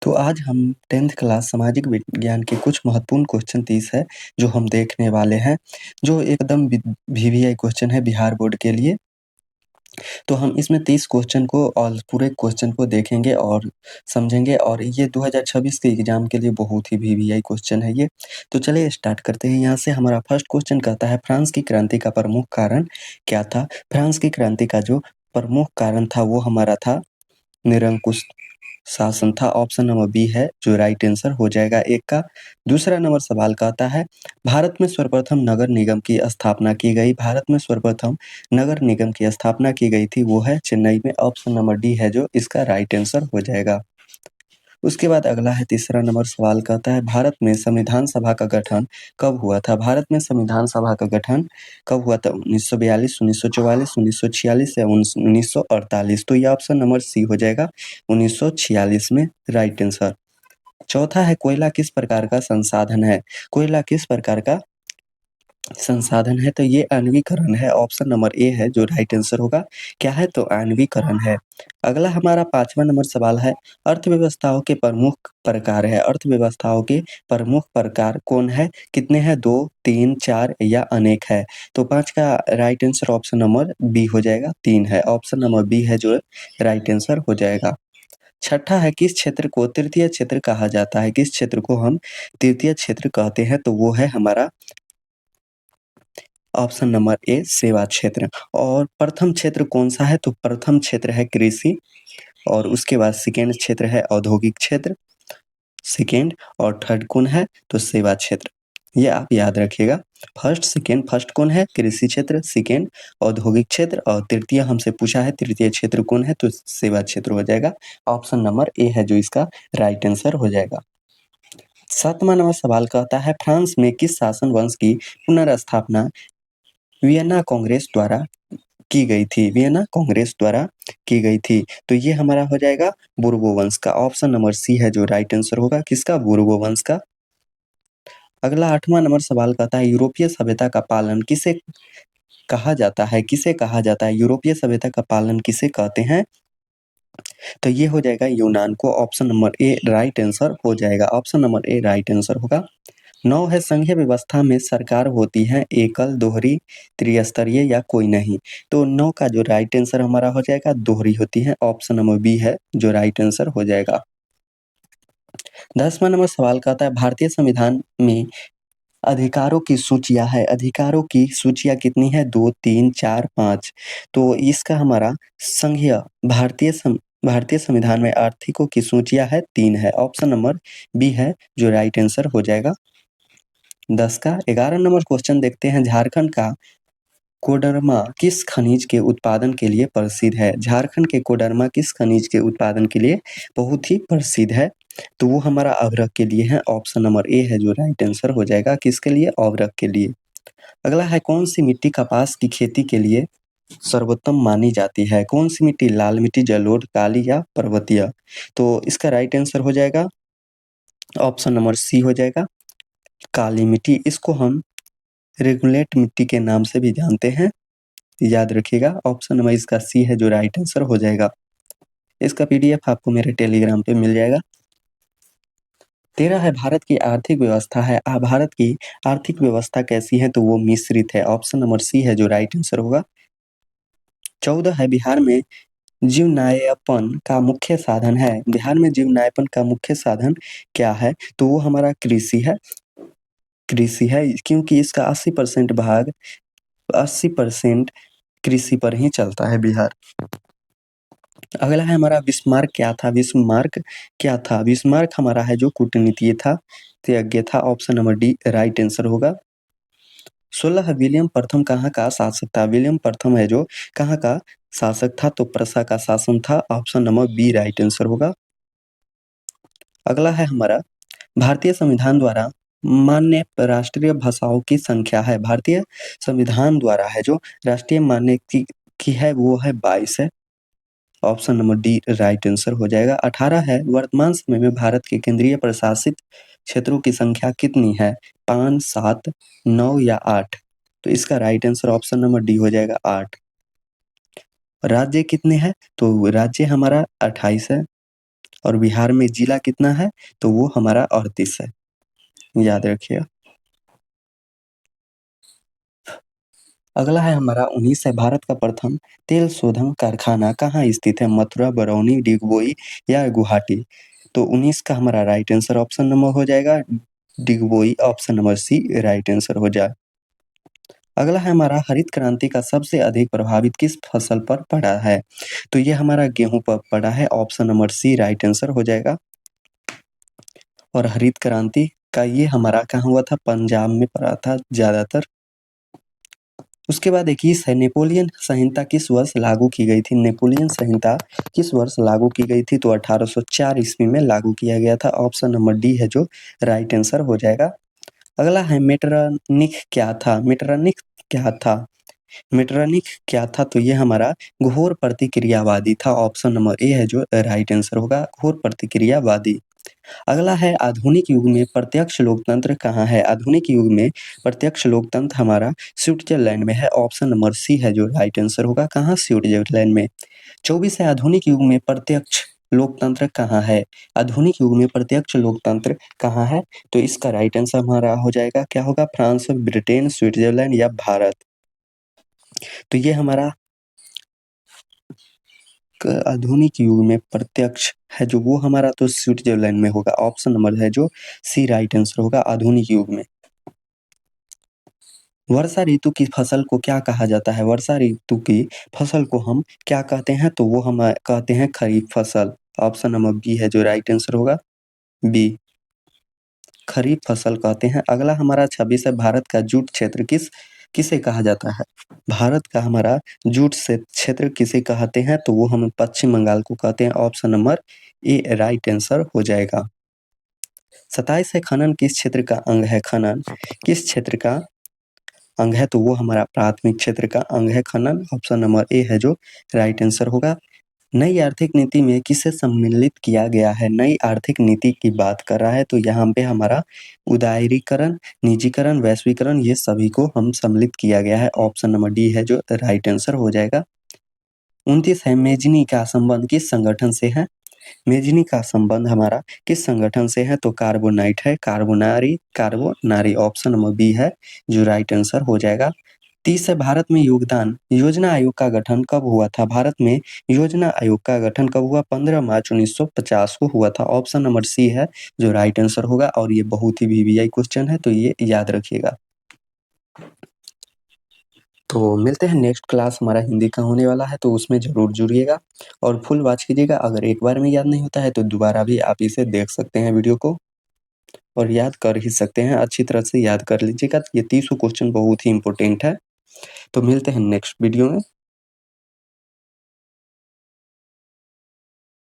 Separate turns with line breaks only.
तो आज हम 10th क्लास सामाजिक विज्ञान के कुछ महत्वपूर्ण क्वेश्चन 30 है, जो हम देखने वाले हैं, जो एकदम वीवीआई क्वेश्चन है बिहार बोर्ड के लिए। तो हम इसमें 30 क्वेश्चन को और पूरे क्वेश्चन को देखेंगे और समझेंगे और ये 2026 के एग्जाम के लिए बहुत ही वीवीआई क्वेश्चन है ये। तो चलिए स्टार्ट करते हैं। यहाँ से हमारा फर्स्ट क्वेश्चन कहता है, फ्रांस की क्रांति का प्रमुख कारण क्या था? फ्रांस की क्रांति का जो प्रमुख कारण था वो हमारा था निरंकुश शासन था। ऑप्शन नंबर बी है जो राइट आंसर हो जाएगा एक का। दूसरा नंबर सवाल कहता है, भारत में सर्वप्रथम नगर निगम की स्थापना की गई। भारत में सर्वप्रथम नगर निगम की स्थापना की गई थी, वो है चेन्नई में। ऑप्शन नंबर डी है जो इसका राइट आंसर हो जाएगा। उसके बाद अगला है तीसरा नंबर सवाल कहता है, भारत में संविधान सभा का गठन कब हुआ था? भारत में संविधान सभा का गठन कब हुआ था? 1942, 1944, 1946 या 1948? तो ये ऑप्शन नंबर सी हो जाएगा, 1946 में राइट आंसर। चौथा है, कोयला किस प्रकार का संसाधन है? कोयला किस प्रकार का संसाधन है? तो ये आणविकरण है। ऑप्शन नंबर ए है जो राइट आंसर होगा। क्या है? तो आणविकरण है। अगला हमारा 5वां नंबर सवाल है, अर्थव्यवस्थाओं के प्रमुख प्रकार है। अर्थव्यवस्थाओं के प्रमुख प्रकार कौन है? कितने हैं? 2, 3, 4 या अनेक है? तो 5 का right answer option number B हो जाएगा, 3 है। ऑप्शन नंबर बी है जो राइट आंसर हो जाएगा। छठा है, किस क्षेत्र को तृतीय क्षेत्र कहा जाता है? किस क्षेत्र को हम तृतीय क्षेत्र कहते हैं? तो वो है हमारा ऑप्शन नंबर ए सेवा क्षेत्र। और प्रथम क्षेत्र कौन सा है? तो प्रथम क्षेत्र है कृषि, और उसके बाद सेकेंड क्षेत्र है औद्योगिक क्षेत्र, सेकेंड, और थर्ड कौन है? तो सेवा क्षेत्र। ये आप याद रखिएगा। फर्स्ट सेकेंड, फर्स्ट कौन है? कृषि क्षेत्र, सेकेंड औद्योगिक क्षेत्र, और तृतीय हमसे पूछा है तृतीय क्षेत्र कौन है? तो सेवा क्षेत्र हो जाएगा। ऑप्शन नंबर ए है जो इसका राइट आंसर हो जाएगा। 7वां नंबर सवाल कहता है, फ्रांस में किस शासन वंश की पुनर्स्थापना वियना कांग्रेस द्वारा की गई थी? वियना कांग्रेस द्वारा की गई थी। तो ये हमारा हो जाएगा बोर्बो वंश का। ऑप्शन नंबर सी है जो राइट आंसर होगा, किसका? बोर्बो वंश का। अगला 8वां नंबर सवाल कहता है, यूरोपीय सभ्यता का पालन किसे कहा जाता है? किसे कहा जाता है? यूरोपीय सभ्यता का पालन किसे कहते हैं? तो ये हो जाएगा यूनान को। Option number A right answer हो जाएगा। Option number A right answer होगा। 9 है, संघीय व्यवस्था में सरकार होती है एकल, दोहरी, त्रिस्तरीय या कोई नहीं? तो 9 का जो राइट आंसर हमारा हो जाएगा दोहरी होती है। ऑप्शन नंबर बी है जो राइट आंसर हो जाएगा। 10वां नंबर सवाल कहता है, भारतीय संविधान में अधिकारों की सूचियां है। अधिकारों की सूचियां कितनी है? 2, 3, 4, 5? तो इसका हमारा संघीय भारतीय संविधान में आर्थिकों की सूचियां है 3 है। ऑप्शन नंबर बी है जो राइट आंसर हो जाएगा। 10 का 11 नंबर क्वेश्चन देखते हैं, झारखंड का कोडरमा किस खनिज के उत्पादन के लिए प्रसिद्ध है? झारखंड के कोडरमा किस खनिज के उत्पादन के लिए बहुत ही प्रसिद्ध है? तो वो हमारा अभ्रक के लिए है। ऑप्शन नंबर ए है जो राइट आंसर हो जाएगा, किसके लिए? अभ्रक के लिए। अगला है, कौन सी मिट्टी कपास की खेती के लिए सर्वोत्तम मानी जाती है? कौन सी मिट्टी? लाल मिट्टी, जलोढ़, काली या पर्वतीय? तो इसका राइट आंसर हो जाएगा ऑप्शन नंबर सी हो जाएगा, काली मिट्टी। इसको हम रेगुलेट मिट्टी के नाम से भी जानते हैं, याद रखिएगा। ऑप्शन नंबर इसका सी है जो राइट आंसर हो जाएगा। इसका पीडीएफ आपको मेरे टेलीग्राम पे मिल जाएगा। 13 है, भारत की आर्थिक व्यवस्था है। भारत की आर्थिक व्यवस्था कैसी है? तो वो मिश्रित है। ऑप्शन नंबर सी है जो राइट आंसर होगा। 14 है, बिहार में जीवनायापन का मुख्य साधन है। बिहार में जीवनायापन का मुख्य साधन क्या है? तो वो हमारा कृषि है। कृषि है, क्योंकि इसका 80% भाग 80% कृषि पर ही चलता है बिहार। अगला है हमारा, बिस्मार्क क्या था? बिस्मार्क क्या था? बिस्मार्क हमारा है जो कूटनीतिज्ञ था, त्यज्ञ था। Option number D right answer होगा। 16 है, विलियम प्रथम कहाँ का शासक था? विलियम प्रथम है जो कहाँ का शासक था? तो प्रसा का शासन था। Option number B right answer होगा। अगला है हमारा, भारतीय संविधान द्वारा मान्य राष्ट्रीय भाषाओं की संख्या है। भारतीय संविधान द्वारा है जो राष्ट्रीय मान्य की है वो है 22 है। Option number D right answer हो जाएगा। 18 है, वर्तमान समय में भारत के केंद्रीय प्रशासित क्षेत्रों की संख्या कितनी है? 5, 7, 9 या 8? तो इसका right answer option number D हो जाएगा, 8। राज्य कितने हैं? तो राज्य हमारा 28 है। और बिहार में जिला कितना है? तो वो हमारा 38 है, याद रखिएगा। अगला है हमारा 19 है, भारत का प्रथम तेल शोधन कारखाना कहाँ स्थित है? मथुरा, बरौनी, डिगबोई या गुवाहाटी? तो 19 का हमारा राइट आंसर ऑप्शन नंबर हो जाएगा Digboi, option number C right answer हो जाए। अगला है हमारा हरित क्रांति का सबसे अधिक प्रभावित किस फसल पर पड़ा है? तो ये हमारा गेहूं पर पड़ा है, option number C right answer हो जाएगा। और हरित क्रांति का ये हमारा कहाँ हुआ था? पंजाब में पड़ा था ज्यादातर। उसके बाद 21 है, नेपोलियन संहिता किस वर्ष लागू की गई थी? नेपोलियन संहिता किस वर्ष लागू की गई थी? तो 1804 ईस्वी में लागू किया गया था, ऑप्शन नंबर डी है जो राइट आंसर हो जाएगा। अगला है मेटरनिख क्या था? मेटरनिख क्या था? मेटरनिख क्या था? तो ये हमारा घोर प्रतिक्रियावादी था, ऑप्शन नंबर ए है जो राइट आंसर होगा, घोर प्रतिक्रियावादी। अगला है आधुनिक युग में प्रत्यक्ष लोकतंत्र कहाँ है? आधुनिक युग में प्रत्यक्ष लोकतंत्र हमारा स्विट्जरलैंड में है, ऑप्शन नंबर सी है जो राइट आंसर होगा। कहाँ? स्विट्जरलैंड में। 24 है, आधुनिक युग में प्रत्यक्ष लोकतंत्र कहाँ है? आधुनिक युग में प्रत्यक्ष लोकतंत्र कहाँ है? तो इसका राइट आंसर हमारा हो जाएगा, क्या होगा? फ्रांस, ब्रिटेन, स्विट्जरलैंड या भारत? तो ये हमारा आधुनिक युग में प्रत्यक्ष है जो वो हमारा तो स्विट्जरलैंड में होगा, ऑप्शन नंबर है जो सी राइट आंसर होगा आधुनिक युग में। वर्षा ऋतु की फसल को क्या कहा जाता है? वर्षा ऋतु की फसल को हम क्या कहते हैं? तो वो हम कहते हैं खरीफ फसल, ऑप्शन नंबर बी है जो राइट आंसर होगा, बी खरीफ फसल कहते हैं। अगला हमारा 26 है, भारत का जूट क्षेत्र किसे कहा जाता है? भारत का हमारा जूट से क्षेत्र किसे कहते हैं? तो वो हम पश्चिम बंगाल को कहते हैं, option number A right answer हो जाएगा। 27 है, खनन किस क्षेत्र का अंग है? खनन किस क्षेत्र का अंग है? तो वो हमारा प्राथमिक क्षेत्र का अंग है खनन, ऑप्शन नंबर ए है जो राइट आंसर होगा। नई आर्थिक नीति में किसे सम्मिलित किया गया है? नई आर्थिक नीति की बात कर रहा है, तो यहाँ पे हमारा उदारीकरण, निजीकरण, वैश्वीकरण ये सभी को हम सम्मिलित किया गया है, ऑप्शन नंबर डी है जो राइट आंसर हो जाएगा। 29 है, मेजनी का संबंध किस संगठन से है? मेजनी का संबंध हमारा किस संगठन से है? तो कार्बोनाइट है, कार्बोनारी ऑप्शन नंबर बी है जो राइट आंसर हो जाएगा। 30 है, भारत में योगदान योजना आयोग का गठन कब हुआ था? भारत में योजना आयोग का गठन कब हुआ? 15 मार्च 1950 को हुआ था, ऑप्शन नंबर सी है जो राइट आंसर होगा। और ये बहुत ही वीवीआई क्वेश्चन है, तो ये याद रखिएगा। तो मिलते हैं नेक्स्ट क्लास हमारा हिंदी का होने वाला है, तो उसमें ज़रूर जुड़िएगा और फुल वॉच कीजिएगा। अगर एक बार में याद नहीं होता है तो दोबारा भी आप इसे देख सकते हैं वीडियो को, और याद कर ही सकते हैं, अच्छी तरह से याद कर लीजिएगा। ये 30 क्वेश्चन बहुत ही इंपॉर्टेंट है। तो मिलते हैं नेक्स्ट वीडियो में।